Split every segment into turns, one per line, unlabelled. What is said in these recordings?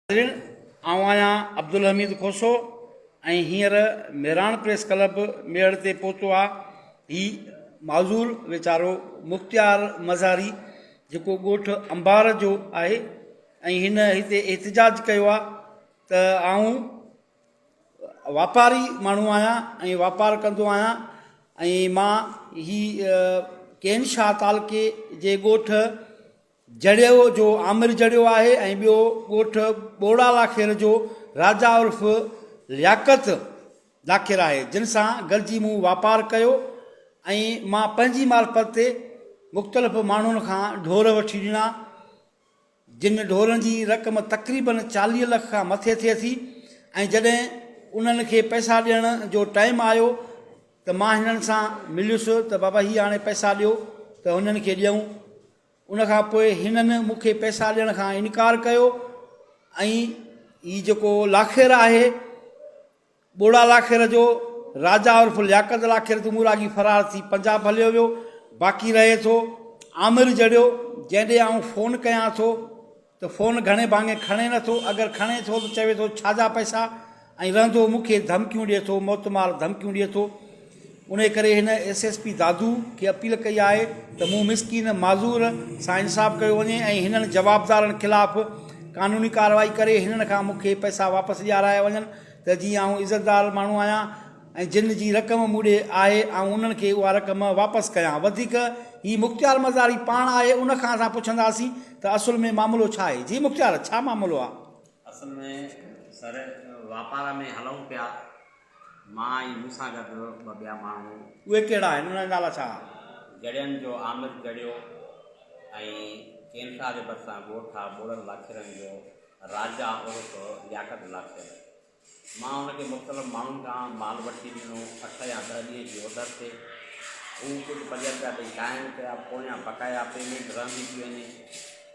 आऊं आहियां अब्दुल हमीद खोसो ऐं हींअर मेराण प्रेस क्लब मेड़ ते पहुतो आहे। हीउ माज़ूर वीचारो मुख़्तियार मज़ारी जेको ॻोठु अंबार जो आहे ऐं हिन हिते एहतिजाज कयो आहे त आऊं वापारी माण्हू आहियां ऐं वापारु कंदो आहियां ऐं मां केनशाह तालुके जे ॻोठु जड़ियो जो आमिर जड़ियो आहे ऐं ॿियो ॻोठु ॿोड़ा लाखेर जो राजा उर्फ़ लियाकत लाखेर आहे, जिन सां गॾिजी मूं वापारु कयो ऐं मां पंहिंजी मार्फत ते मुख़्तलिफ़ माण्हुनि खां ढोर वठी ॾिना, जिन ढोरनि जी रक़म तक़रीबन 40 लख खां मथे थिए थी। ऐं जॾहिं उन्हनि खे पैसा ॾियण जो टाइम आयो त मां हिननि सां मिलियुसि त बाबा हीअ हाणे पैसा ॾियो त हुननि खे ॾियूं। उनखां पोइ हिननि मूंखे पैसा ॾियण खां इनकार कयो ऐं हीअ जेको लाखेर आहे ॿोड़ा लाखेर जो राजा उर्फ़ लियाकत लाखेर त मुरागी फ़रार थी पंजाब हलियो वियो। बाक़ी रहे थो आमिर जड़ियो, जंहिं ॾे आऊं फ़ोन कयां थो त फ़ोन घणे भाङे खणे नथो, अगरि खणे थो त चवे थो छाजा पैसा, ऐं रहंदो मूंखे धमकियूं ॾिए थो, मौतमार धमकियूं ॾिए थो। उन करे हिन SSP दादू खे अपील कई आहे त मूं मिसकीन माज़ूर सां इंसाफ़ कयो वञे ऐं हिननि जवाबदारनि ख़िलाफ़ु कानूनी कार्रवाई करे हिननि खां मूंखे पैसा वापसि ॾियाराया वञनि त जीअं आऊं इज़तदार माण्हू आहियां ऐं जिन जी रक़म मूं ॾे आहे ऐं उन्हनि खे उहा रक़म वापसि कयां। वधीक हीअ मुख़्तियार मज़ारी पाण आहे, उनखां असां पुछंदासीं त असुल में मामिलो छा आहे। जी मुख़्तियार, छा मामिलो आहे?
असल में सर वापार में हलूं पिया, मां ऐं मूंसां गॾु ॿ ॿिया माण्हू।
उहे कहिड़ा आहिनि, उन्हनि नाला छा?
जड़ियनि जो आमिर जड़ियो ऐं केनशाह जे भरिसां ॻोठु आहे ॿोड़नि लाखेरनि जो राजा उर्फ़ लियाकत लाखेर। मां हुनखे मुख़्तलिफ़ माण्हुनि खां माल वठी ॾिनो 8 या 10 ॾींहं जी ऑडर ते। हू कुझु 5 रुपया ॾेई क़ाइमु कया, पोयां बक़ाया पेमेंट रहंदी थी वञे,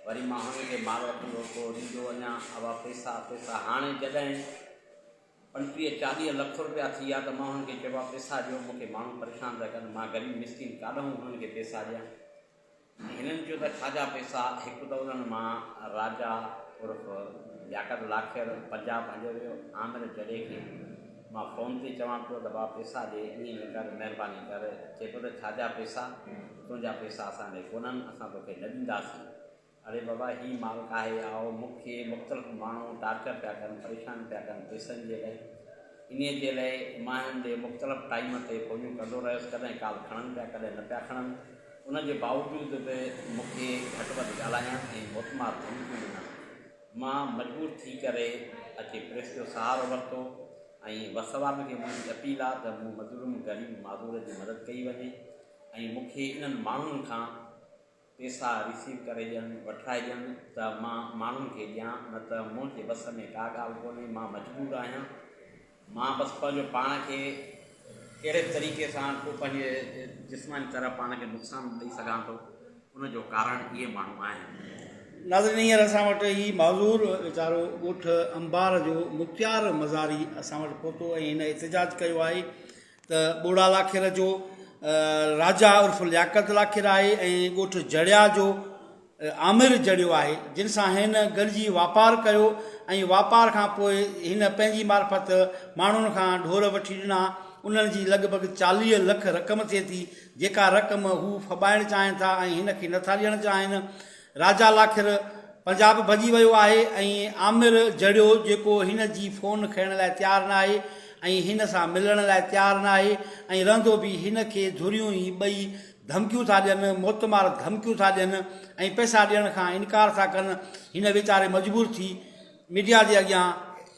वरी मां हुनखे माल वठंदो पोइ ॾींदो वञा अवा पैसा। हाणे जॾहिं 35-40 लख रुपया थी विया त मां हुनखे चयो आहे पैसा ॾियो, मूंखे माण्हू परेशान था कनि, मां ग़रीब मिसकिन काॾूं हुननि खे पैसा ॾियां। हिननि चयो त छाजा पैसा? हिकु त उन्हनि मां राजा उर्फ़ लियाकत लाखेर पंजाब हलियो वियो आमिर जड़े खे मां फ़ोन ते चवां पियो त बाबा पैसा ॾे, ईअं न कर, महिरबानी कर। चए पियो त छाजा पैसा? तुंहिंजा पैसा असांखे कोन्हनि, असां तोखे न ॾींदासीं। अरे बाबा हीअ मालिक आहे आओ, मूंखे मुख़्तलिफ़ माण्हू टार्चर पिया कनि, परेशान पिया कनि पैसनि जे लाइ। इन जे लाइ मां हिननि जे मुख़्तलिफ़ टाइम ते फ़ोनियूं कंदो रहियुसि, कॾहिं काल खणनि पिया, कॾहिं न पिया खणनि। उनजे बावजूदि बि मूंखे घटि वधि ॻाल्हाइण ऐं मोतमार धमकियूं ॾिना। मां मजबूर थी करे अची प्रेस जो सहारो वरितो ऐं वसवाब खे मुंहिंजी अपील आहे त मूं मज़लूम ग़रीब माज़ूर जी मदद कई वञे ऐं मूंखे इन्हनि माण्हुनि खां पैसा रिसीव करे ॾियनि, वठाए ॾियनि त मां माण्हुनि खे ॾियां, न त मुंहिंजे बस में का ॻाल्हि कोन्हे। मां मजबूर आहियां, मां बसि पंहिंजो पाण खे कहिड़े तरीक़े सां को पंहिंजे जिस्मानी तरह पाण खे नुक़सानु ॾेई सघां थो, उनजो कारण इहे माण्हू आहिनि।
नाज़रीन, हींअर असां वटि ही माज़ूर वीचारो ॻोठु अंबार जो मुख़्तियार मज़ारी असां वटि पहुतो ऐं हिन एहतिजाज कयो आहे त ॿोड़ा लाखेर जो राजा उर्फ़ लियाकत लाखेर आहे ऐं ॻोठु जड़िया जो आमिर जड़ियो आहे, जिन सां हिन गॾिजी वापारु कयो ऐं वापार खां पोइ हिन पंहिंजी मार्फत माण्हुनि खां ढोर वठी ॾिना। उन्हनि जी लॻभॻि 40 लख रक़म थिए थी, जेका रक़म हू फॿाइणु चाहिनि था ऐं हिन खे नथा ॾियणु चाहिनि। राजा लाखेर पंजाब भॼी वियो आहे ऐं आमिर जड़ियो जेको हिन जी फ़ोन खणण लाइ तयारु न आहे ऐं हिन सां मिलण लाइ तयारु न आहे ऐं रहंदो बि हिन खे धुरियूं ई ॿई धमकियूं था ॾियनि, मोतमार धमकियूं था ॾियनि ऐं पैसा ॾियण खां इनकार था कनि। हिन वीचारे मजबूर थी मीडिया जे अॻियां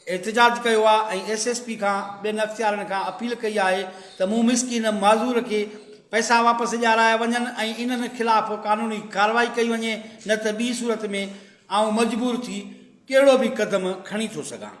एहतिजाज कयो आहे ऐं SSP खां ॿियनि अख़्तियारनि खां अपील कई आहे त मूं मिसकीन माज़ूर खे पैसा वापसि ॾियाराया वञनि ऐं इन्हनि ख़िलाफ़ु कानूनी कार्रवाई कई वञे, न त ॿी सूरत में आऊं मजबूर थी कहिड़ो बि क़दम खणी थो सघां।